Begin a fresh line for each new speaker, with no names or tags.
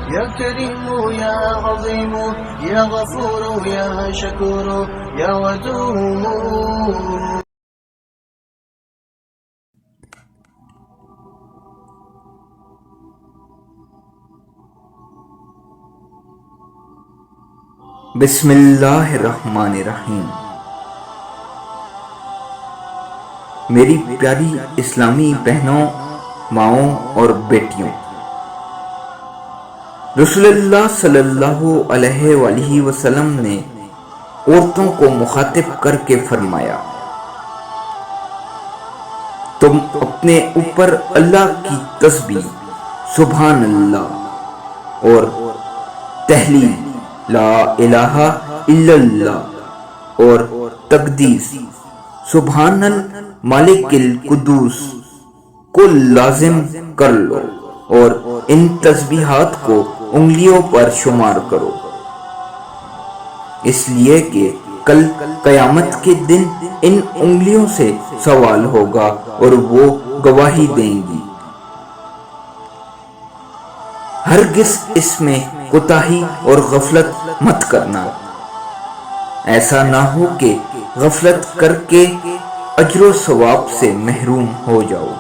يا كريم يا عظيم يا غفور يا شكور يا ودود.
بسم اللہ الرحمن الرحیم۔ میری پیاری اسلامی بہنوں، ماؤں اور بیٹیوں، رسول اللہ صلی اللہ علیہ وآلہ وسلم نے عورتوں کو مخاطب کر کے فرمایا، تم اپنے اوپر اللہ کی تسبیح سبحان اللہ اور تحلیل لا الہ الا اللہ اور تقدیس سبحان المالک القدوس کو لازم کر لو اور ان تسبیحات کو انگلیوں پر شمار کرو، اس لیے کہ کل قیامت کے دن ان انگلیوں سے سوال ہوگا اور وہ گواہی دیں گی۔ ہرگز اس میں کوتاہی اور غفلت مت کرنا، ایسا نہ ہو کہ غفلت کر کے اجر و ثواب سے محروم ہو جاؤ۔